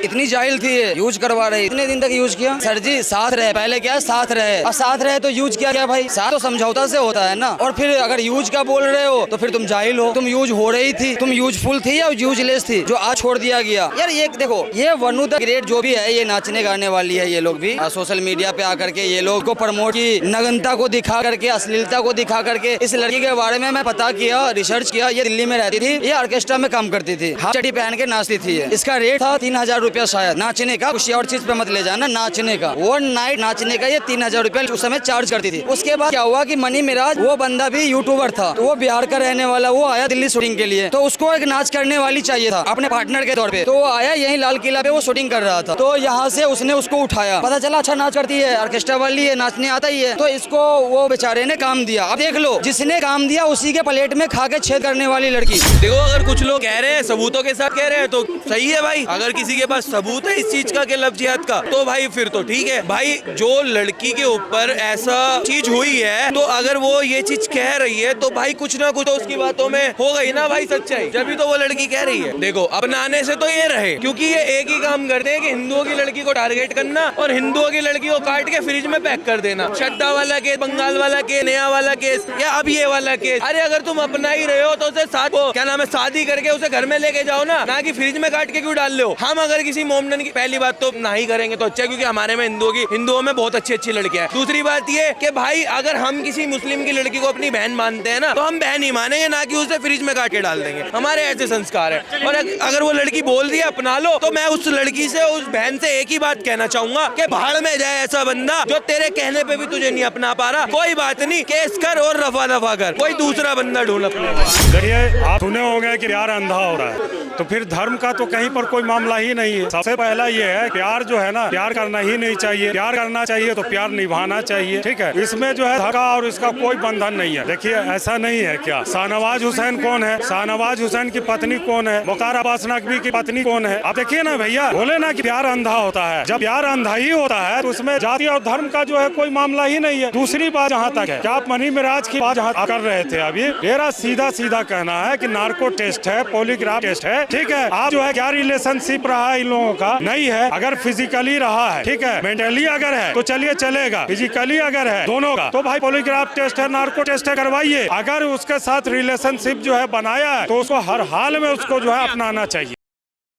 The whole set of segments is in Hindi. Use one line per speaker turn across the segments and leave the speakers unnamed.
इतनी जाहिल थी ये, यूज करवा रही, इतने दिन तक यूज किया। सर जी साथ रहे, पहले क्या साथ रहे, अब साथ रहे तो यूज किया क्या भाई? साथ तो समझौता से होता है ना। और फिर अगर यूज का बोल रहे हो तो फिर तुम जाहिल हो। तुम यूज हो रही थी, तुम यूजफुल थी या यूजलेस थी जो आज छोड़ दिया गया? यार ये देखो, ये वनु द ग्रेट जो भी है, ये नाचने गाने वाली है। ये लोग भी सोशल मीडिया पे आकर के ये लोग को प्रमोट की, नग्नता को दिखा करके, अश्लीलता को दिखा करके। इस लड़की के बारे में मैं पता किया, रिसर्च किया। ये दिल्ली में रहती थी, ये ऑर्केस्ट्रा में काम करती थी, हाफ चड्डी पहन के नाचती थी। इसका रेट था 3000 रुपया शायद नाचने का। कुछ और चीज पे मत ले जाना, नाचने का, वन नाइट नाचने का ये 3000 रुपया उस समय चार्ज करती थी। उसके बाद क्या हुआ कि मनी मिराज, वो बंदा भी यूट्यूबर था, तो वो बिहार का रहने वाला, वो आया दिल्ली शूटिंग के लिए। तो उसको एक नाच करने वाली चाहिए था अपने पार्टनर के तौर पे। तो वो आया यहीं लाल किला पे, वो शूटिंग कर रहा था। तो यहाँ से उसने उसको उठाया, पता चला अच्छा नाच करती है, ऑर्केस्ट्रा वाली है, नाचने आता ही है। तो इसको वो बेचारे ने काम दिया। अब देख लो, जिसने काम दिया उसी के प्लेट में खा के छेद करने वाली लड़की।
देखो, अगर कुछ लोग कह रहे हैं सबूतों के साथ कह रहे हैं तो सही है भाई। अगर किसी के पास सबूत है इस चीज का कि लव जिहाद का, तो भाई फिर तो ठीक है भाई। जो लड़की के ऊपर ऐसा चीज हुई है, तो अगर वो ये चीज कह रही है तो भाई कुछ ना कुछ तो उसकी बातों में हो गई ना भाई सच्चाई, जब भी तो वो लड़की कह रही है। देखो, अपनाने से तो ये रहे, क्योंकि ये एक ही काम करते हैं कि हिंदुओं की लड़की को टारगेट करना और हिंदुओं की लड़की को काट के फ्रिज में पैक कर देना। श्रद्धा वाला केस, बंगाल वाला केस, नया वाला केस, या अब ये वाला केस। अरे अगर तुम अपना ही रहे हो तो उसे साथ क्या नाम है, शादी करके उसे घर में लेके जाओ ना कि फ्रिज में काट के क्यों डाल लो। हम अगर किसी मोमडन की, पहली बात तो ना ही करेंगे तो अच्छा, क्योंकि हमारे में हिंदुओं में बहुत अच्छी अच्छी लड़कियां हैं। दूसरी बात ये कि भाई अगर हम किसी मुस्लिम की लड़की को अपनी बहन मानते हैं ना, तो हम बहन ही मानेंगे, ना कि उसे फ्रिज में काट के डाल देंगे। हमारे ऐसे संस्कार है। और अगर वो लड़की बोल दी अपना लो, तो मैं उस लड़की से, उस बहन से एक ही बात कहना चाहूंगा कि भाड़ में जाए ऐसा बंदा जो तेरे कहने पे भी तुझे नहीं अपना पा रहा। कोई बात नहीं, केस कर और रफा दफा कर, कोई दूसरा बंदा ढूंढ अपने।
देखिए, आप सुने होंगे कि प्यार अंधा हो रहा है, तो फिर धर्म का तो कहीं पर कोई मामला ही नहीं है। सबसे पहला ये है, प्यार जो है ना, प्यार करना ही नहीं चाहिए। प्यार करना चाहिए तो प्यार निभाना चाहिए, ठीक है। इसमें जो है धर्म और इसका कोई बंधन नहीं है। देखिए, ऐसा नहीं है क्या, शाहनवाज हुसैन कौन है, शाहनवाज हुसैन की पत्नी कौन है, मुख्तार अब्बास नकवी की पत्नी कौन है। आप देखिए ना भैया, बोले ना कि प्यार अंधा होता है। जब प्यार अंधा ही होता है तो उसमें जाति और धर्म का जो है कोई मामला ही नहीं है। दूसरी बात जहाँ तक है, क्या आप मनी मिराज की बात जहाँ कर रहे थे अभी, मेरा सीधा सीधा कहना है कि नार्को टेस्ट है, पॉलीग्राफ टेस्ट है, ठीक है। आप जो है क्या रिलेशनशिप रहा है इन लोगों का, नहीं है। अगर फिजिकली रहा है, ठीक है, मेंटली अगर है तो चलिए चलेगा। फिजिकली अगर है दोनों का, तो भाई पॉलीग्राफ टेस्ट है, नार्को टेस्ट है, करवाइए। अगर उसके साथ रिलेशनशिप जो है बनाया है, तो उसको हर हाल में उसको जो है अपनाना चाहिए।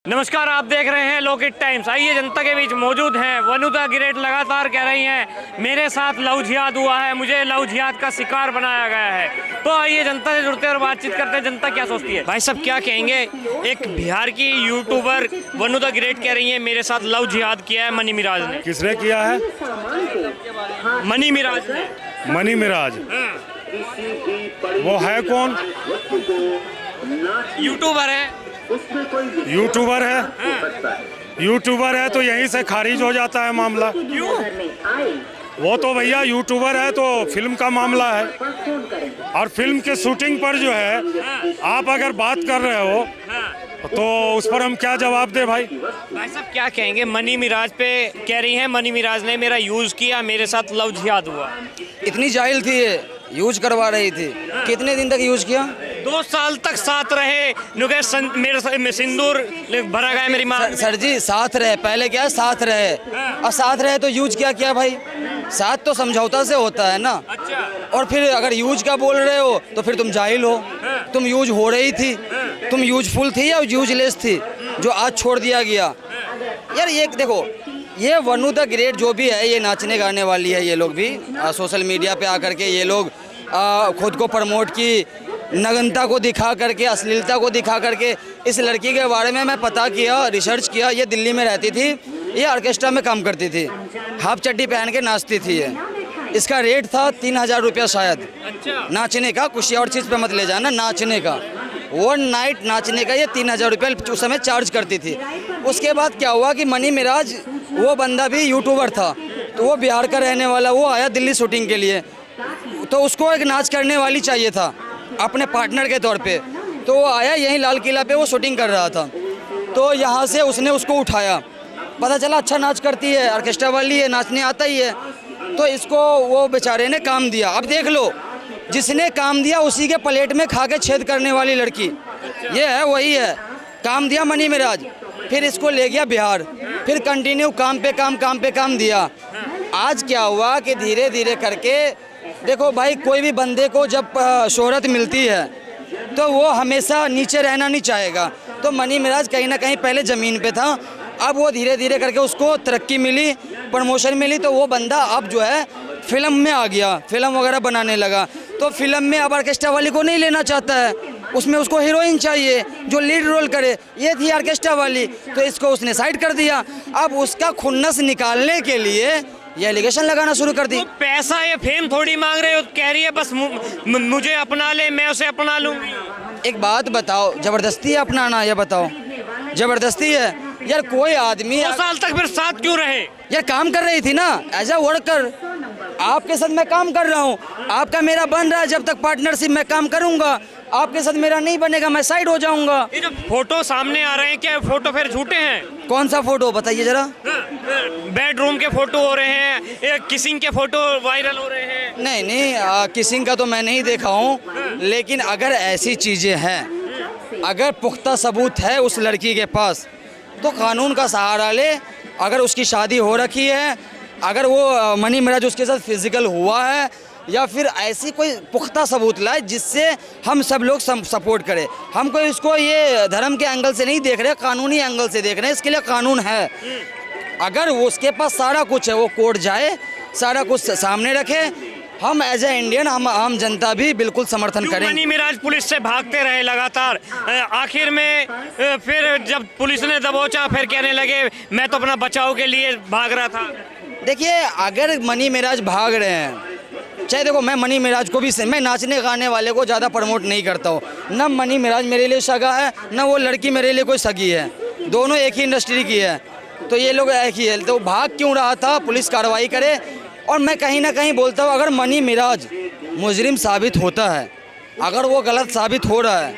नमस्कार, आप देख रहे हैं लोकेट टाइम्स। आइए जनता के बीच मौजूद हैं। वनु द ग्रेट लगातार कह रही हैं मेरे साथ लव जिहाद हुआ है, मुझे लव जिहाद का शिकार बनाया गया है। तो आइए जनता से जुड़ते हैं और बातचीत करते हैं, जनता क्या सोचती है। भाई साहब क्या कहेंगे, एक बिहार की यूट्यूबर वनु द ग्रेट कह रही है मेरे साथ लव जिहाद किया है मनी मिराज ने।
किसने किया है?
मनी मिराज ने।
मनी मिराज वो है कौन?
यूट्यूबर है।
यूट्यूबर है? यूट्यूबर है तो यहीं से खारिज हो जाता है मामला।
क्यों?
वो तो भैया यूट्यूबर है तो फिल्म का मामला है, और फिल्म के शूटिंग पर जो है आप अगर बात कर रहे हो तो उस पर हम क्या जवाब दे भाई?
भाई साहब क्या कहेंगे, मनी मिराज पे कह रही हैं मनी मिराज ने मेरा यूज किया, मेरे साथ लव जिहाद हुआ।
इतनी जाहिल थी ये, यूज करवा रही थी। कितने दिन तक यूज किया?
2 साल तक साथ रहे, मेरे सिंदूर भरा गया मेरी माँ।
सर जी साथ रहे, पहले क्या साथ रहे, और साथ रहे तो यूज क्या भाई? साथ तो समझौता से होता है ना।
अच्छा।
और फिर अगर यूज का बोल रहे हो तो फिर तुम जाहिल हो। तुम यूज हो रही थी, तुम यूजफुल थी या यूजलेस थी जो आज छोड़ दिया गया? यार ये देखो, ये वनु द ग्रेट जो भी है, ये नाचने गाने वाली है। ये लोग भी सोशल मीडिया पे आकर के ये लोग खुद को प्रमोट की, नग्नता को दिखा करके, अश्लीलता को दिखा करके। इस लड़की के बारे में मैं पता किया, रिसर्च किया। ये दिल्ली में रहती थी, ये ऑर्केस्ट्रा में काम करती थी, हाफ चड्डी पहन के नाचती थी ये। इसका रेट था 3000 रुपया शायद।
अच्छा।
नाचने का, कुछ और चीज़ पे मत ले जाना, नाचने का, वन नाइट नाचने का ये 3000 रुपया उस समय चार्ज करती थी। उसके बाद क्या हुआ कि मनी मिराज, वो बंदा भी यूट्यूबर था, तो वो बिहार का रहने वाला, वो आया दिल्ली शूटिंग के लिए। तो उसको एक नाच करने वाली चाहिए था अपने पार्टनर के तौर पे। तो वो आया यहीं लाल किला पे, वो शूटिंग कर रहा था। तो यहाँ से उसने उसको उठाया, पता चला अच्छा नाच करती है, ऑर्केस्ट्रा वाली है, नाचने आता ही है। तो इसको वो बेचारे ने काम दिया। अब देख लो, जिसने काम दिया उसी के प्लेट में खा के छेद करने वाली लड़की ये है, वही है। काम दिया मनी मिराज, फिर इसको ले गया बिहार। फिर कंटिन्यू काम पे काम दिया। आज क्या हुआ कि धीरे धीरे करके देखो भाई, कोई भी बंदे को जब शोहरत मिलती है तो वो हमेशा नीचे रहना नहीं चाहेगा। तो मनी मिराज कहीं ना कहीं पहले ज़मीन पे था, अब वो धीरे धीरे करके उसको तरक्की मिली, प्रमोशन मिली, तो वो बंदा अब जो है फिल्म में आ गया, फिल्म वगैरह बनाने लगा। तो फिल्म में अब ऑर्केस्ट्रा वाली को नहीं लेना चाहता है, उसमें उसको हीरोइन चाहिए जो लीड रोल करे। ये थी ऑर्केस्ट्रा वाली, तो इसको उसने साइड कर दिया। अब उसका खुन्नस निकालने के लिए ये एलिगेशन लगाना शुरू कर दी।
तो पैसा या फेम थोड़ी मांग रहे हो, कह रही है बस मुझे अपना ले, मैं उसे अपना लूंगी।
एक बात बताओ, जबरदस्ती है अपनाना? ये बताओ, जबरदस्ती है यार? कोई आदमी
2 साल तक फिर साथ क्यों रहे?
यार काम कर रही थी ना एज अ वर्कर, आपके साथ मैं काम कर रहा हूँ, आपका मेरा बन रहा है। जब तक पार्टनरशिप में काम करूंगा, आपके साथ मेरा नहीं बनेगा, मैं साइड हो जाऊंगा।
ये जो फोटो सामने आ रहे हैं, क्या फोटो फिर झूठे हैं?
कौन सा फोटो बताइए जरा?
बेडरूम के फोटो हो रहे हैं, किसिंग के फोटो वायरल हो रहे हैं।
नहीं, किसिंग का तो मैं नहीं देखा हूँ, लेकिन अगर ऐसी चीज़ें हैं, अगर पुख्ता सबूत है उस लड़की के पास, तो कानून का सहारा ले। अगर उसकी शादी हो रखी है, अगर वो मनी मिराज उसके साथ फिजिकल हुआ है, या फिर ऐसी कोई पुख्ता सबूत लाए जिससे हम सब लोग सपोर्ट करें। हम कोई इसको ये धर्म के एंगल से नहीं देख रहे, कानूनी एंगल से देख रहे हैं। इसके लिए कानून है। अगर वो उसके पास सारा कुछ है, वो कोर्ट जाए, सारा कुछ सामने रखे। हम एज ए इंडियन, हम जनता भी बिल्कुल समर्थन करें।
मनी मिराज पुलिस से भागते रहे लगातार, आखिर में फिर जब पुलिस ने दबोचा, फिर कहने लगे मैं तो अपना बचाव के लिए भाग रहा था।
देखिए, अगर मनी मिराज भाग रहे हैं, चाहे देखो, मैं मनी मिराज को भी मैं नाचने गाने वाले को ज़्यादा प्रमोट नहीं करता हूँ। ना मनी मिराज मेरे लिए सगा है, ना वो लड़की मेरे लिए कोई सगी है, दोनों एक ही इंडस्ट्री की है, तो ये लोग एक ही है। तो भाग क्यों रहा था? पुलिस कार्रवाई करे। और मैं कहीं ना कहीं बोलता हूँ, अगर मनी मिराज मुजरिम साबित होता है, अगर वो गलत साबित हो रहा है,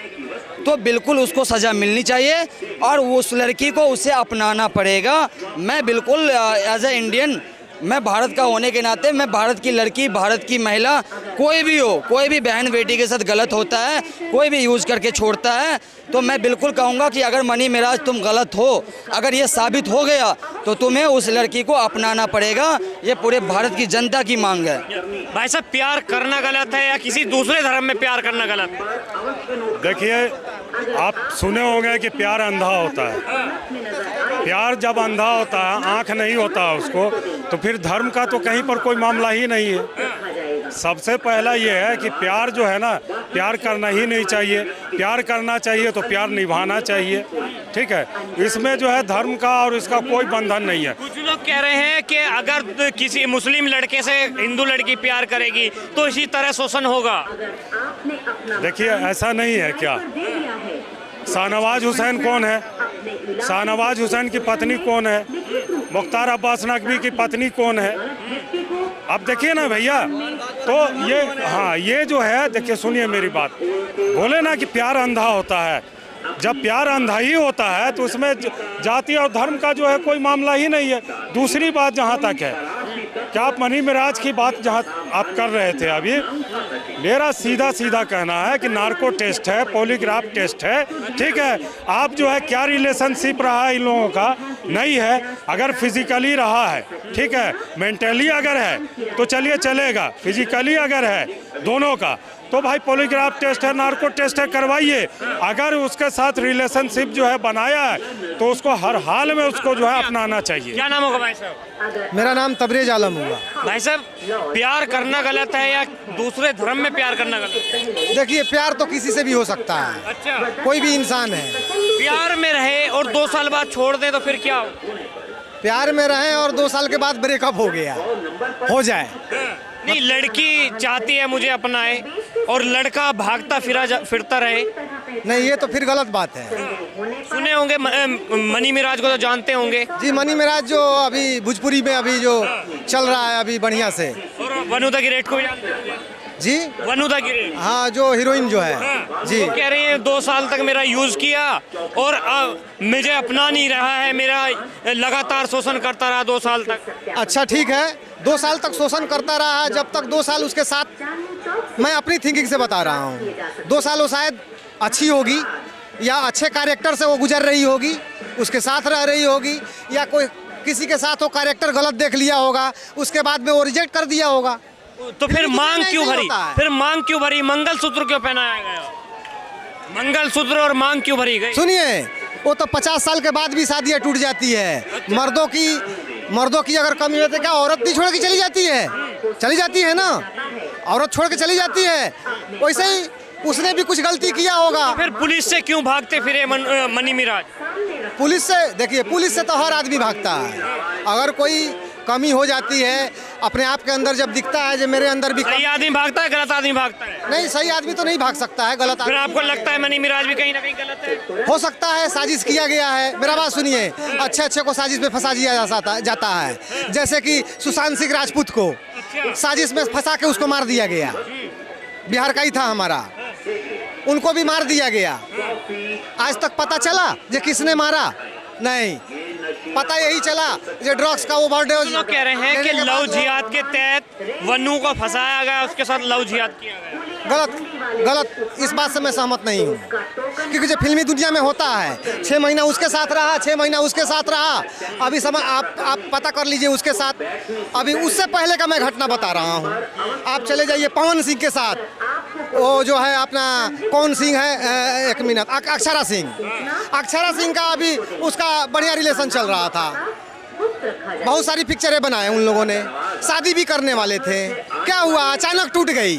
तो बिल्कुल उसको सज़ा मिलनी चाहिए और उस लड़की को उसे अपनाना पड़ेगा। मैं बिल्कुल एज ए इंडियन, मैं भारत का होने के नाते, मैं भारत की लड़की, भारत की महिला, कोई भी हो, कोई भी बहन बेटी के साथ गलत होता है, कोई भी यूज़ करके छोड़ता है, तो मैं बिल्कुल कहूँगा कि अगर मनी मिराज तुम गलत हो, अगर ये साबित हो गया, तो तुम्हें उस लड़की को अपनाना पड़ेगा। ये पूरे भारत की जनता की मांग है।
भाई साहब, प्यार करना गलत है या किसी दूसरे धर्म में प्यार करना गलत है?
देखिए, आप सुने होंगे कि प्यार अंधा होता है। प्यार जब अंधा होता है, आँख नहीं होता उसको, तो फिर धर्म का तो कहीं पर कोई मामला ही नहीं है। सबसे पहला ये है कि प्यार जो है ना, प्यार करना ही नहीं चाहिए। प्यार करना चाहिए तो प्यार निभाना चाहिए, ठीक है। इसमें जो है धर्म का और इसका कोई बंधन नहीं है।
कुछ लोग कह रहे हैं कि अगर किसी मुस्लिम लड़के से हिंदू लड़की प्यार करेगी तो इसी तरह शोषण होगा।
देखिए, ऐसा नहीं है क्या? शाहनवाज हुसैन कौन है? शाहनवाज हुसैन की पत्नी कौन है? मुख्तार अब्बास नकवी की पत्नी कौन है? अब देखिए ना भैया, तो ये, हाँ, ये जो है, देखिए सुनिए मेरी बात। बोले ना कि प्यार अंधा होता है। जब प्यार अंधा ही होता है तो उसमें जाति और धर्म का जो है कोई मामला ही नहीं है। दूसरी बात जहाँ तक है, क्या आप मनी मिराज की बात जहाँ आप कर रहे थे अभी, मेरा सीधा सीधा कहना है कि नार्को टेस्ट है, पॉलीग्राफ टेस्ट है, ठीक है। आप जो है क्या रिलेशनशिप रहा है इन लोगों का, नहीं है। अगर फिजिकली रहा है, ठीक है, मेंटली अगर है तो चलिए चलेगा, फिजिकली अगर है दोनों का, तो भाई पॉलीग्राफ टेस्ट है, नार्को टेस्ट है, करवाइए। अगर उसके साथ रिलेशनशिप जो है बनाया है, तो उसको हर हाल में उसको जो है अपनाना चाहिए।
क्या नाम होगा भाई साहब?
मेरा नाम तबरेज आलम हुआ।
भाई साहब, प्यार करना गलत है या दूसरे धर्म में प्यार करना गलत है?
देखिए, प्यार तो किसी से भी हो सकता है,
अच्छा,
कोई भी इंसान है।
प्यार में रहे और 2 साल बाद छोड़ दे तो फिर क्या हो?
प्यार में रहें और 2 साल के बाद ब्रेकअप हो गया, हो जाए।
नहीं, लड़की चाहती है मुझे अपनाए और लड़का भागता फिरता रहे,
नहीं, ये तो फिर गलत बात है।
सुने होंगे मनी मिराज को तो जानते होंगे
जी, मनी मिराज जो अभी भोजपुरी में अभी जो चल रहा है अभी बढ़िया से।
और वनुदा गिरेट को भी जानते होंगे
जी,
वनुदा गिरेट,
हाँ, जो हीरोइन जो है जी,
वो कह रही है 2 साल तक मेरा यूज किया और मुझे अपना नहीं रहा है, मेरा लगातार शोषण करता रहा 2 साल तक।
अच्छा ठीक है, 2 साल तक शोषण करता रहा, जब तक 2 साल उसके साथ, मैं अपनी थिंकिंग से बता रहा हूँ, 2 साल वो शायद अच्छी होगी या अच्छे कैरेक्टर से वो गुजर रही होगी, उसके साथ रह रही होगी, या कोई किसी के साथ वो कैरेक्टर गलत देख लिया होगा, उसके बाद में वो रिजेक्ट कर दिया होगा।
तो फिर मांग क्यों
ऐसे ही
भरी?
होता है।
फिर मांग क्यों भरी? मंगलसूत्र क्यों पहनाया गया? मंगलसूत्र और मांग क्यों भरी गई?
सुनिए, वो तो 50 साल के बाद भी शादियाँ टूट जाती है। मर्दों की अगर कमी होती है, क्या औरत नहीं छोड़ के चली जाती है? चली जाती है ना, औरत छोड़ के चली जाती है। वैसे ही उसने भी कुछ गलती किया होगा।
फिर पुलिस से क्यों भागते फिरे मनी मिराज?
पुलिस से, देखिए, पुलिस से तो हर आदमी भागता है। अगर कोई कमी हो जाती है अपने आप के अंदर, जब दिखता है जो मेरे अंदर भी
सही आदमी भागता है, गलत आदमी भागता है?
नहीं, सही आदमी तो नहीं भाग सकता है, गलत
फिर
आदमी।
आपको लगता है मनी मिराज भी कहीं ना कहीं गलत है?
हो सकता है साजिश किया गया है। मेरा बात सुनिए, अच्छे को साजिश में फंसा दिया जाता है। जैसे कि सुशांत सिंह राजपूत को साजिश में फंसा के उसको मार दिया गया। बिहार का ही था हमारा, उनको भी मार दिया गया। आज तक पता चला जो किसने मारा? नहीं, पता यही चला जो ड्रग्स का ओवरडोज।
लोग कह रहे हैं कि लव जिहाद के तहत वनु को फंसाया गया, उसके साथ लव जिहाद किया गया।
गलत, इस बात से मैं सहमत नहीं हूँ। क्योंकि जो फिल्मी दुनिया में होता है, 6 महीना उसके साथ रहा, 6 महीना उसके साथ रहा। अभी समय आप पता कर लीजिए उसके साथ। अभी उससे पहले का मैं घटना बता रहा हूँ। आप चले जाइए पवन सिंह के साथ, वो जो है अपना कौन सिंह है, एक मिनट, अक्षरा सिंह का अभी उसका बढ़िया रिलेशन चल रहा था। बहुत सारी पिक्चरें बनाए उन लोगों ने, शादी भी करने वाले थे। क्या हुआ? अचानक टूट गई,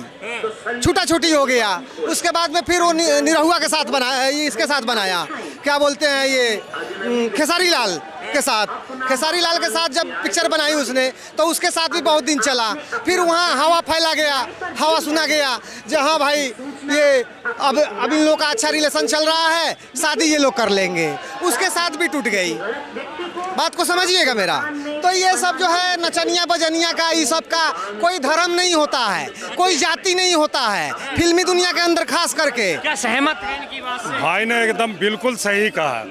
छूटा छूटी हो गया। उसके बाद में फिर वो निरहुआ के साथ बनाया, इसके साथ बनाया, क्या बोलते हैं ये, खेसारी लाल के साथ जब पिक्चर बनाई उसने, तो उसके साथ भी बहुत दिन चला। फिर वहाँ हवा फैला गया, हवा सुना गया जो हाँ भाई ये अब इन लोगों का अच्छा रिलेशन चल रहा है, शादी ये लोग कर लेंगे। उसके साथ भी टूट गई। बात को समझिएगा मेरा। तो ये सब जो है नचनिया बजनिया का, ये सब का कोई धर्म नहीं होता है, कोई जाति नहीं होता है फिल्मी दुनिया के अंदर, खास करके।
क्या सहमत है इनकी बात से?
भाई ने एकदम बिल्कुल सही कहा।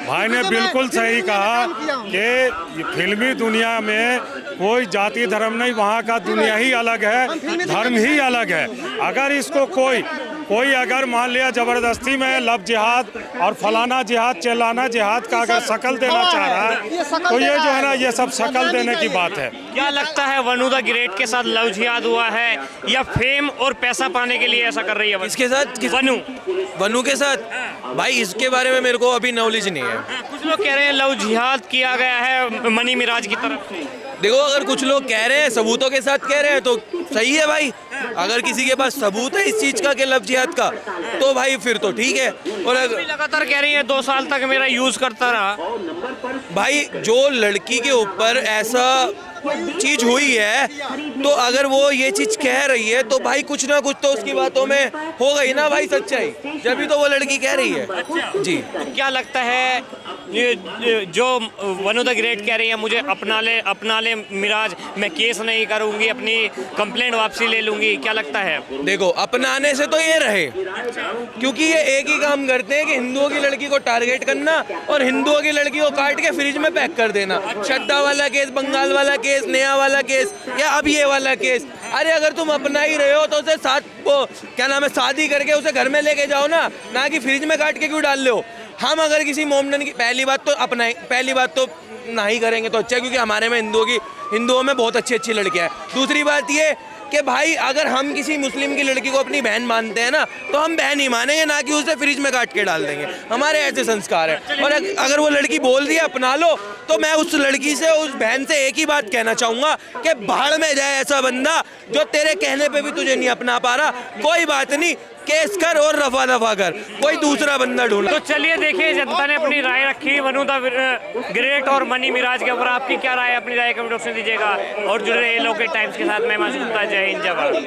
भाई ने बिल्कुल सही कहा कि फिल्मी दुनिया में कोई जाति धर्म नहीं, वहाँ का दुनिया ही अलग है, धर्म ही अलग है। अगर इसको कोई अगर मान लिया जबरदस्ती में लव जिहाद और फलाना जिहाद चिल्लाना जिहाद का अगर शकल देना चाह रहा है, तो ये जो है ना, ये सब शकल देने की बात है।
क्या लगता है वनु द ग्रेट के साथ लव जिहाद हुआ है, या फेम और पैसा पाने के लिए ऐसा कर रही है?
इसके साथ वनु के साथ भाई इसके बारे में मेरे को अभी नॉलेज नहीं है।
कुछ लोग कह रहे हैं लव जिहाद किया गया है मनी मिराज की तरफ से।
देखो, अगर कुछ लोग कह रहे हैं, सबूतों के साथ कह रहे हैं, तो सही है भाई। अगर किसी के पास सबूत है इस चीज का कि लव जिहाद का, तो भाई फिर तो ठीक है। और अगर
लगातार कह रही है 2 साल तक मेरा यूज करता रहा।
भाई जो लड़की के ऊपर ऐसा चीज हुई है, तो अगर वो ये चीज कह रही है, तो भाई कुछ ना कुछ तो उसकी बातों में हो गई ना भाई सच्चाई, जब भी तो वो लड़की कह रही है। जी,
तो क्या लगता है ये जो वनु द ग्रेट कह रही है मुझे अपना ले मिराज, मैं केस नहीं करूंगी, अपनी कंप्लेंट वापसी ले लूंगी, क्या लगता है?
देखो, अपनाने से तो ये रहे, क्योंकि ये एक ही काम करते हैं कि हिंदुओं की लड़की को टारगेट करना और हिंदुओं की लड़की को काट के फ्रिज में पैक कर देना। श्रद्धा वाला केस, बंगाल वाला केस, नेहा वाला केस, या अब ये वाला केस। अरे अगर तुम अपना ही रहे हो तो उसे क्या नाम है, शादी करके उसे घर में लेके जाओ ना कि फ्रिज में काट के क्यों डाल लो। हम अगर किसी मोमडन की, पहली बात तो नहीं करेंगे तो अच्छा, क्योंकि हमारे में हिंदुओं में बहुत अच्छी लड़कियां हैं। दूसरी बात ये कि भाई अगर हम किसी मुस्लिम की लड़की को अपनी बहन मानते हैं ना, तो हम बहन ही मानेंगे, ना कि उसे फ्रिज में काट के डाल देंगे। हमारे ऐसे संस्कार है। और अगर वो लड़की बोल रही है अपना लो, तो मैं उस लड़की से, उस बहन से एक ही बात कहना चाहूँगा कि भाड़ में जाए ऐसा बंदा जो तेरे कहने पे भी तुझे नहीं अपना पा रहा। कोई बात नहीं, केस कर और रफा दफा कर, कोई दूसरा बंदा ढूंढ।
तो चलिए देखिए, जनता ने अपनी राय रखी वनु द ग्रेट और मनी मिराज के ऊपर। आपकी क्या राय है? अपनी राय कमेंट बॉक्स में दीजिएगा और जुड़े रहिए लोकेट टाइम्स के साथ। मैं मासूम था। जय हिंद, जय भारत।